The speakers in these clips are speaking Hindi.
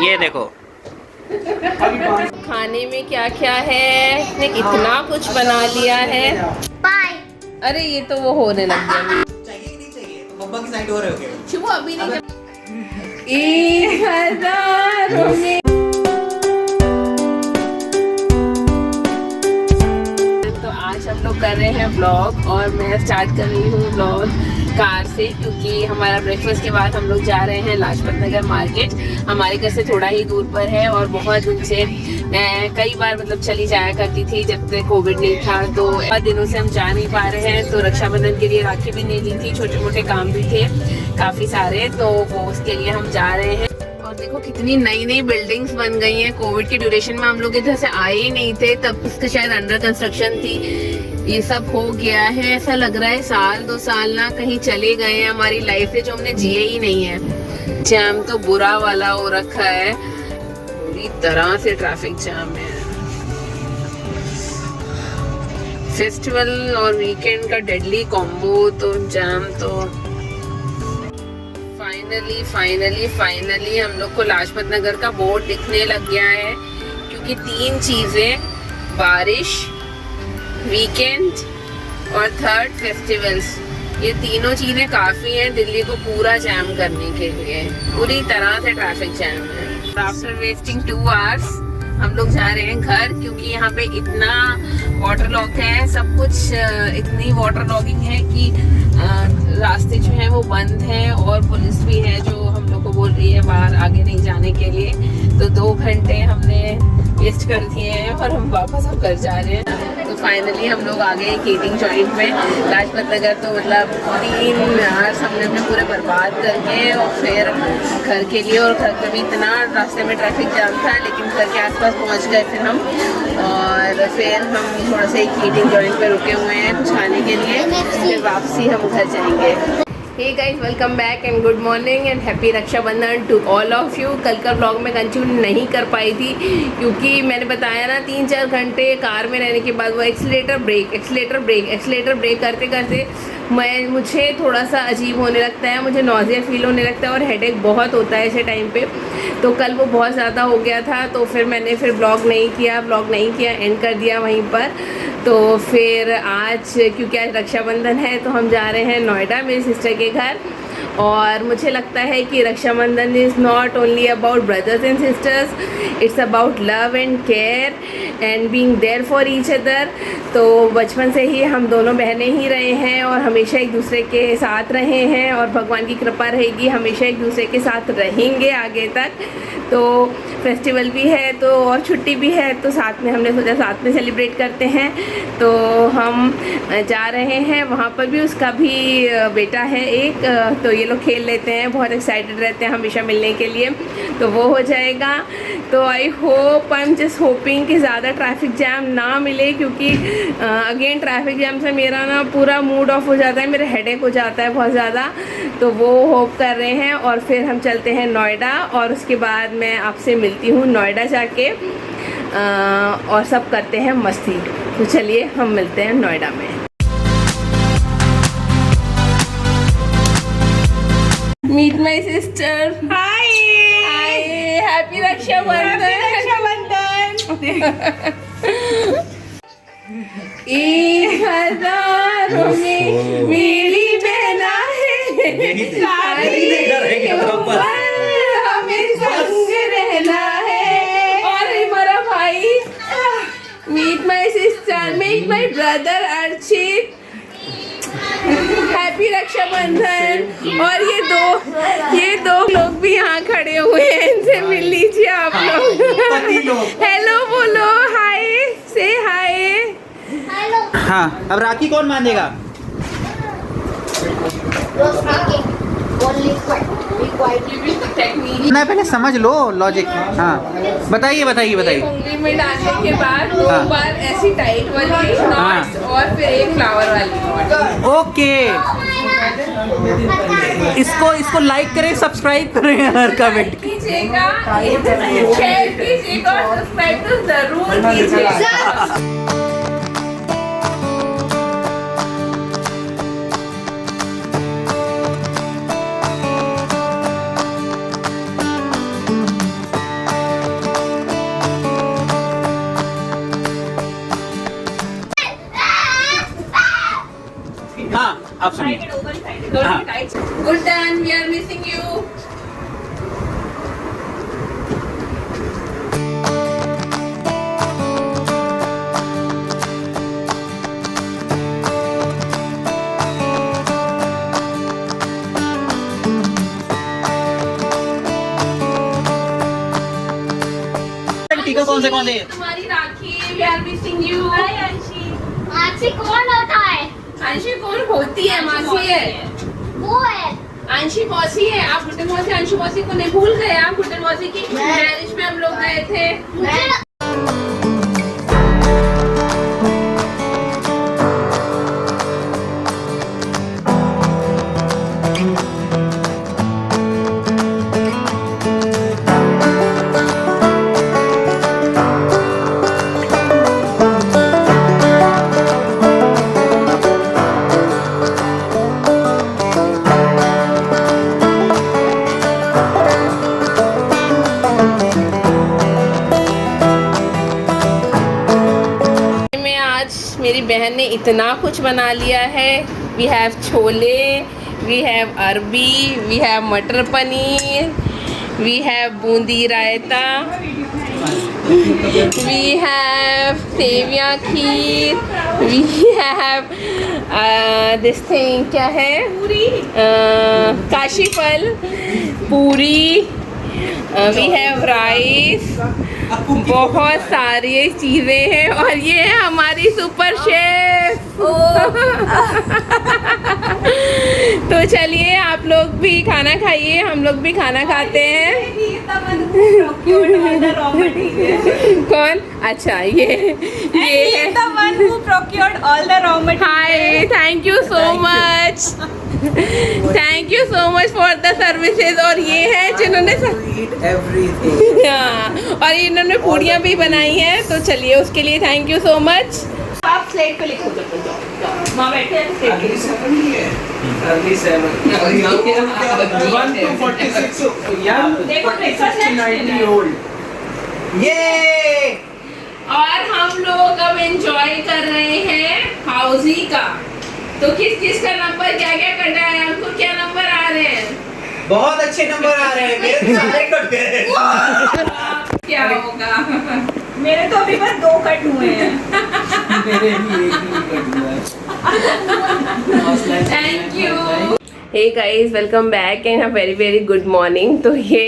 ये देखो खाने में क्या क्या है, इसने इतना कुछ बना लिया है। अरे ये तो वो होने लग गया। चाहिए नहीं चाहिए तो मम्मा की साइड हो रहे हो क्या? शुभ अभी नहीं 1000 में। तो आज हम लोग कर रहे हैं व्लॉग और मैं स्टार्ट कर रही हूँ व्लॉग कार से, क्योंकि हमारा ब्रेकफास्ट के बाद हम लोग जा रहे हैं लाजपत नगर मार्केट। हमारे घर से थोड़ा ही दूर पर है और बहुत दिन से कई बार मतलब चली जाया करती थी जब तक कोविड नहीं था। तो बहुत दिनों से हम जा नहीं पा रहे हैं, तो रक्षाबंधन के लिए राखी भी नहीं ली थी, छोटे मोटे काम भी थे काफ़ी सारे, तो वो उसके लिए हम जा रहे हैं। और देखो कितनी नई नई बिल्डिंग्स बन गई हैं। कोविड के ड्यूरेशन में हम लोग इधर से आए ही नहीं थे, तब इसका शायद अंडर कंस्ट्रक्शन थी। ये सब हो गया है, ऐसा लग रहा है साल 2 साल ना कहीं चले गए हैं हमारी लाइफ से, जो हमने जिए ही नहीं है। जाम तो बुरा वाला हो रखा है, पूरी तरह से ट्रैफिक जाम है। फेस्टिवल और वीकेंड का डेडली कॉम्बो, तो जाम तो फाइनली हम लोग को लाजपत नगर का बोर्ड दिखने लग गया है, क्योंकि 3 चीजें, बारिश, वीकेंड और थर्ड फेस्टिवल्स, ये तीनों चीजें काफी हैं दिल्ली को पूरा जैम करने के लिए। पूरी तरह से ट्रैफिक जैम है। आफ्टर वेस्टिंग 2 आवर्स हम लोग जा रहे हैं घर, क्योंकि यहाँ पे इतना वाटर लॉक है, सब कुछ इतनी वाटर लॉगिंग है कि रास्ते जो हैं वो बंद हैं, और पुलिस भी है जो हम लोग को बोल रही है बाहर आगे नहीं जाने के लिए। तो 2 घंटे हमने वेस्ट कर दिए हैं और हम वापस अब घर जा रहे हैं। तो फाइनली हम लोग आ गए कीटिंग जॉइंट में लाजपत नगर। तो मतलब 3 आवर्स हमने अपने पूरे बर्बाद करके और फिर घर के लिए, और घर पे भी इतना रास्ते में ट्रैफिक जाम था, लेकिन घर के आसपास पहुंच गए फिर हम, और फिर हम थोड़ा सा कीटिंग जॉइंट पे रुके हुए हैं कुछ खाने के लिए, फिर वापसी हम घर जाएंगे। Hey guys, welcome back and good morning and happy Rakshabandhan to all of you. कल का व्लॉग में कंटिन्यू नहीं कर पाई थी, क्योंकि मैंने बताया ना 3-4 घंटे कार में रहने के बाद वो एक्सीलेटर ब्रेक करते करते मुझे थोड़ा सा अजीब होने लगता है, मुझे नॉजिया फील होने लगता है और हेडेक बहुत होता है ऐसे टाइम पे। तो कल वो बहुत ज़्यादा हो गया था, तो फिर मैंने व्लॉग नहीं किया, एंड कर दिया वहीं पर। तो फिर आज, क्योंकि आज रक्षाबंधन है, तो हम जा रहे हैं नोएडा मेरी सिस्टर के घर। और मुझे लगता है कि Rakshabandhan is not only about brothers and sisters, it's about love and care and being there for each other. तो बचपन से ही हम दोनों बहनें ही रहे हैं और हमेशा एक दूसरे के साथ रहे हैं, और भगवान की कृपा रहेगी हमेशा एक दूसरे के साथ रहेंगे आगे तक। तो फेस्टिवल भी है तो और छुट्टी भी है, तो साथ में हमने सोचा साथ में सेलिब्रेट करते हैं। तो हम जा रहे हैं वहाँ पर भी, उसका भी बेटा है एक, तो ये लोग खेल लेते हैं, बहुत एक्साइटेड रहते हैं हमेशा मिलने के लिए, तो वो हो जाएगा। तो आई एम जस्ट होपिंग कि ज़्यादा ट्रैफिक जैम ना मिले, क्योंकि अगेन ट्रैफिक जैम से मेरा ना पूरा मूड ऑफ हो जाता है, मेरा हेडेक हो जाता है बहुत ज़्यादा। तो वो होप कर रहे हैं, और फिर हम चलते हैं नोएडा, और उसके बाद मैं आपसे मिलती हूँ नोएडा जाके, और सब करते हैं मस्ती। तो चलिए हम मिलते हैं नोएडा में। Meet my sister. Hi, happy Rakshabandhan. 1000 में मेरी बहना है, हमें संग रहना है। और हमारा भाई, meet my sister, meet my brother Archit, happy Rakshabandhan. और ये दो लोग भी यहाँ खड़े हुए हैं, इनसे मिल लीजिए आप लोग। हेलो बोलो, हाय, से हाय। हाँ, अब राखी कौन बांधेगा? ना पहले समझ लो लॉजिक। हाँ बताइए। उंगली में डालने के बाद 2 बार ऐसी टाइट वाली नॉट्स, और फिर एक फ्लावर वाली नॉट। ओके, इसको लाइक करें, सब्सक्राइब करें और कमेंट कीजिएगा, शेयर कीजिएगा और सब्सक्राइब तो जरूर कीजिएगा। आप सुनिए। Good done. We are missing you. टीका कौन से तुम्हारी राखी, we are missing you. मासी कौन होता है? अंशी कौन होती है? मासी है। वो है। अंशी मौसी है। आप गुड्डन मौसी अंशु मौसी को नहीं भूल गए? आप गुड्डन मौसी की मैरिज में हम लोग गए थे। मेरी बहन ने इतना कुछ बना लिया है। We have chole, we have arbi, we have matar paneer, we have boondi raita, we have seviyan kheer, we have this thing क्या है, पूरी, काशी फल, पूरी, वी हैव राइस, बहुत सारी चीज़ें हैं। और ये है हमारी सुपर शेफ। तो चलिए आप लोग भी खाना खाइए, हम लोग भी खाना खाते हैं। कौन? अच्छा ये है the one who procured all the raw material. Hi, thank you so much, thank you so much for the services. और ये है जिन्होंने हाँ, और इन्होंने पूड़ियाँ भी बनाई हैं। तो चलिए उसके लिए थैंक यू सो मच। आप स्लेट पे लिखो, जाओ वहाँ बैठे हैं स्लेट पे देखो और हम लोग अब एंजॉय कर रहे हैं हाउसी का। तो किस किस का नंबर क्या क्या करना है? आपको क्या नंबर आ रहे हैं? बहुत अच्छे नंबर आ रहे हैं। मेरे तो सारे कट गए। क्या होगा? मेरे तो अभी बस 2 कट हुए हैं। मेरे भी एक ही कट हुआ है। Thank you. Hey guys, welcome back and a very very good morning. तो ये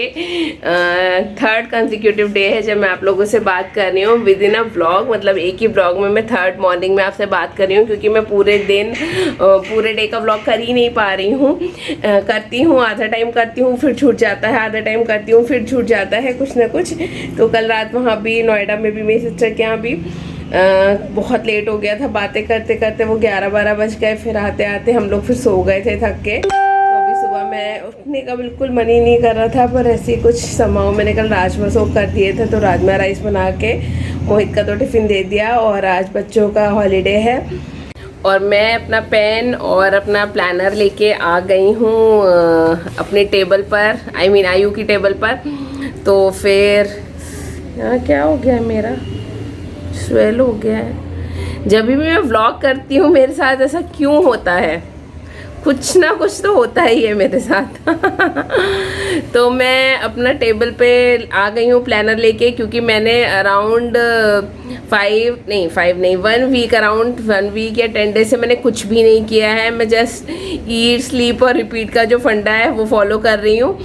थर्ड कंसेक्यूटिव डे है जब मैं आप लोगों से बात कर रही हूँ विद इन अ व्लॉग। मतलब एक ही व्लॉग में मैं थर्ड मॉर्निंग में आपसे बात कर रही हूँ, क्योंकि मैं पूरे दिन पूरे डे का व्लॉग कर ही नहीं पा रही हूँ। करती हूँ, आधा टाइम करती हूँ फिर छूट जाता है, आधा टाइम करती हूँ फिर छूट जाता है कुछ ना कुछ। तो कल रात वहाँ भी नोएडा में भी मेरी सिस्टर के यहाँ भी बहुत लेट हो गया था। बातें करते करते वो 11-12 बज गए। फिर आते आते हम लोग फिर सो गए थे थक के। तो अभी सुबह मैं उठने का बिल्कुल मन ही नहीं कर रहा था, पर ऐसे कुछ समाओ मैंने कल राजमा सोख कर दिए थे, तो राजमा राइस बना के मोहित का तो टिफ़िन दे दिया। और आज बच्चों का हॉलीडे है और मैं अपना पेन और अपना प्लानर लेके आ गई हूँ अपने टेबल पर, आई मीन आयु की टेबल पर। तो फिर यहाँ क्या हो गया, मेरा स्वेल हो गया है। जब भी मैं व्लॉग करती हूँ मेरे साथ ऐसा क्यों होता है? कुछ ना कुछ तो होता ही है मेरे साथ। तो मैं अपना टेबल पे आ गई हूँ प्लानर लेके, क्योंकि मैंने अराउंड 1 वीक अराउंड 1 वीक या 10 डेज से मैंने कुछ भी नहीं किया है। मैं जस्ट ईट स्लीप और रिपीट का जो फंडा है वो फॉलो कर रही हूँ।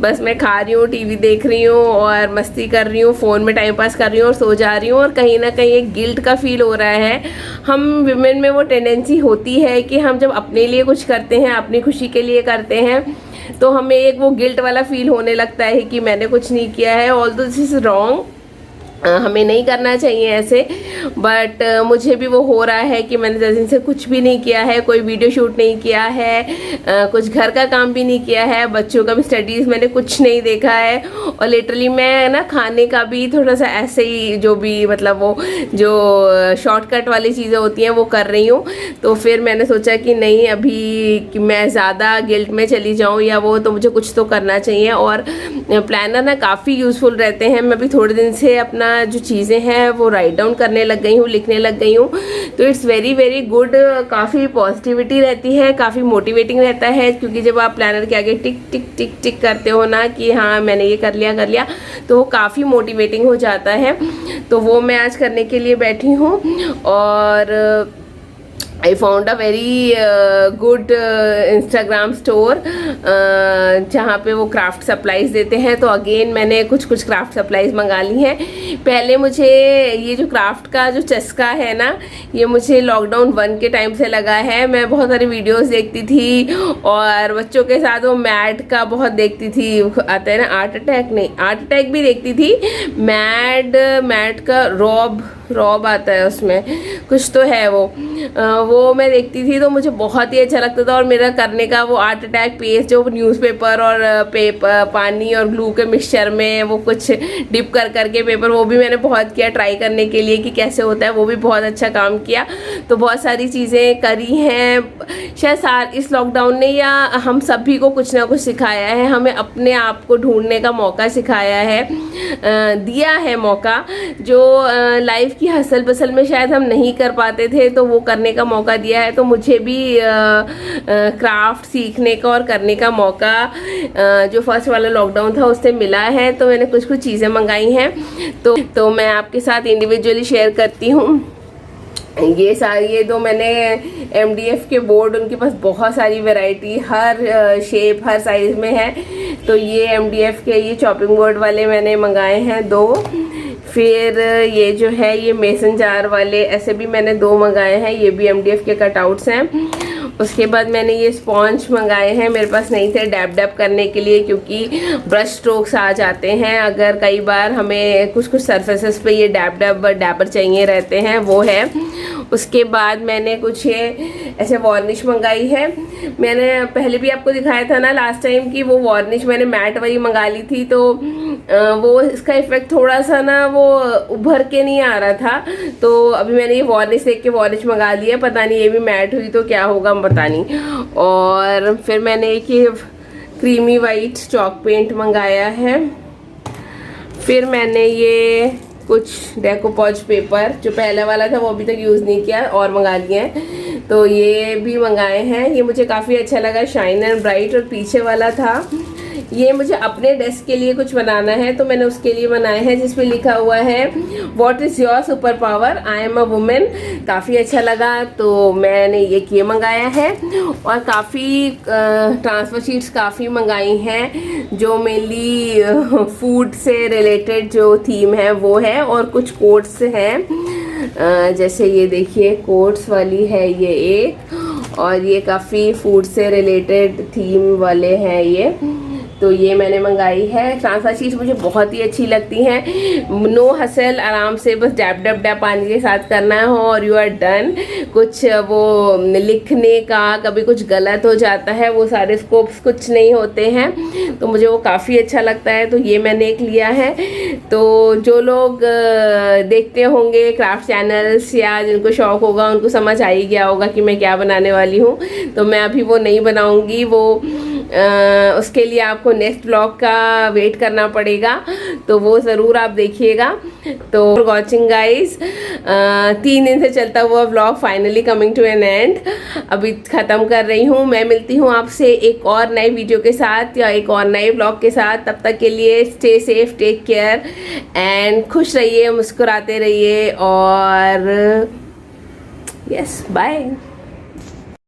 बस मैं खा रही हूँ, टीवी देख रही हूँ और मस्ती कर रही हूँ, फ़ोन में टाइम पास कर रही हूँ और सो जा रही हूँ। और कहीं ना कहीं एक गिल्ट का फील हो रहा है। हम विमेन में वो टेंडेंसी होती है कि हम जब अपने लिए कुछ करते हैं, अपनी खुशी के लिए करते हैं, तो हमें एक वो गिल्ट वाला फील होने लगता है कि मैंने कुछ नहीं किया है। ऑल्दो दिस इज़ रॉन्ग, हमें नहीं करना चाहिए ऐसे, बट मुझे भी वो हो रहा है कि मैंने 10 दिन से कुछ भी नहीं किया है, कोई वीडियो शूट नहीं किया है, कुछ घर का काम भी नहीं किया है, बच्चों का भी स्टडीज़ मैंने कुछ नहीं देखा है। और लिटरली मैं ना खाने का भी थोड़ा सा ऐसे ही जो भी मतलब वो जो शॉर्टकट वाली चीज़ें होती हैं वो कर रही हूँ। तो फिर मैंने सोचा कि नहीं, अभी कि मैं ज़्यादा गिल्ट में चली जाऊँ या वो, तो मुझे कुछ तो करना चाहिए। और प्लानर ना काफ़ी यूज़फुल रहते हैं। मैं भी थोड़े दिन से अपना जो चीज़ें हैं वो राइट डाउन करने लग गई हूँ, लिखने लग गई हूँ। तो इट्स वेरी वेरी गुड, काफ़ी पॉजिटिविटी रहती है, काफ़ी मोटिवेटिंग रहता है, क्योंकि जब आप प्लानर के आगे टिक टिक टिक टिक करते हो ना कि हाँ मैंने ये कर लिया, तो वो काफ़ी मोटिवेटिंग हो जाता है। तो वो मैं आज करने के लिए बैठी हूँ और I found a very good Instagram store जहाँ पे वो क्राफ्ट सप्लाईज देते हैं। तो अगेन मैंने कुछ क्राफ्ट सप्लाईज मंगा ली हैं। पहले मुझे ये जो क्राफ्ट का जो चस्का है ना, ये मुझे लॉकडाउन 1 के टाइम से लगा है। मैं बहुत सारी वीडियोस देखती थी और बच्चों के साथ वो मैड का बहुत देखती थी, आता है ना आर्ट अटैक भी देखती थी। मैड का रॉब आता है, उसमें कुछ तो है वो मैं देखती थी, तो मुझे बहुत ही अच्छा लगता था। और मेरा करने का वो आर्ट अटैक पेज जो न्यूज़पेपर और पानी और ग्लू के मिक्सचर में वो कुछ डिप करके पेपर, वो भी मैंने बहुत किया ट्राई करने के लिए कि कैसे होता है, वो भी बहुत अच्छा काम किया। तो बहुत सारी चीज़ें करी हैं। शायद इस लॉकडाउन ने या हम सभी को कुछ ना कुछ सिखाया है, हमें अपने आप को ढूंढने का मौका सिखाया है, दिया है मौका, जो लाइफ की हसल बसल में शायद हम नहीं कर पाते थे, तो वो करने का मौका दिया है। तो मुझे भी क्राफ्ट सीखने का और करने का मौका जो फर्स्ट वाला लॉकडाउन था उससे मिला है। तो मैंने कुछ चीज़ें मंगाई हैं, तो मैं आपके साथ इंडिविजुअली शेयर करती हूँ। ये दो मैंने MDF के बोर्ड, उनके पास बहुत सारी वैरायटी, हर शेप हर साइज़ में है। तो ये MDF के ये चॉपिंग बोर्ड वाले मैंने मंगाए हैं 2। फिर ये जो है ये मेसन जार वाले, ऐसे भी मैंने 2 मंगाए हैं, ये भी MDF के कटआउट्स हैं। उसके बाद मैंने ये स्पॉन्ज मंगाए हैं, मेरे पास नहीं थे डैब करने के लिए, क्योंकि ब्रश स्ट्रोक्स आ जाते हैं अगर कई बार हमें कुछ सरफेसेस पे ये डैबर चाहिए रहते हैं, वो है। उसके बाद मैंने कुछ ये ऐसे वार्निश मंगाई है। मैंने पहले भी आपको दिखाया था ना लास्ट टाइम कि वो वार्निश मैंने मैट वाली मंगा ली थी, तो वो इसका इफेक्ट थोड़ा सा ना वो उभर के नहीं आ रहा था। तो अभी मैंने ये वार्निश देख के वार्निश मंगा लिया, पता नहीं ये भी मैट हुई तो क्या होगा पता नहीं। और फिर मैंने एक ये क्रीमी वाइट चॉक पेंट मंगाया है। फिर मैंने ये कुछ डेकोपॉज पेपर, जो पहला वाला था वो अभी तक यूज़ नहीं किया, और मंगा लिए हैं। तो ये भी मंगाए हैं, ये मुझे काफ़ी अच्छा लगा, शाइन एंड ब्राइट। और पीछे वाला था ये मुझे अपने डेस्क के लिए कुछ बनाना है, तो मैंने उसके लिए बनाए हैं, जिसपे लिखा हुआ है what is your super power, I am a women. काफ़ी अच्छा लगा, तो मैंने ये मंगाया है। और काफ़ी ट्रांसफर शीट्स काफ़ी मंगाई हैं, जो मेनली फूड से रिलेटेड जो थीम है वो है। और कुछ कोट्स हैं, जैसे ये देखिए कोट्स वाली है ये एक, और ये काफ़ी फूड से रिलेटेड थीम वाले हैं ये। तो ये मैंने मंगाई है। ट्रांसफर शीट्स मुझे बहुत ही अच्छी लगती हैं, नो हसल, आराम से बस डैब पानी के साथ करना है और यू आर डन। कुछ वो लिखने का कभी कुछ गलत हो जाता है, वो सारे स्कोप्स कुछ नहीं होते हैं, तो मुझे वो काफ़ी अच्छा लगता है। तो ये मैंने एक लिया है। तो जो लोग देखते होंगे क्राफ्ट चैनल्स या जिनको शौक होगा उनको समझ आ ही गया होगा कि मैं क्या बनाने वाली हूँ। तो मैं अभी वो नहीं बनाऊँगी, वो उसके लिए आपको नेक्स्ट ब्लॉग का वेट करना पड़ेगा, तो वो ज़रूर आप देखिएगा। तो वॉचिंग गाइस, 3 दिन से चलता हुआ blog finally coming to an end, अभी ख़त्म कर रही हूँ। मैं मिलती हूँ आपसे एक और नई वीडियो के साथ या एक और नए ब्लॉग के साथ। तब तक के लिए stay safe, take care and खुश रहिए, मुस्कुराते रहिए और यस बाय।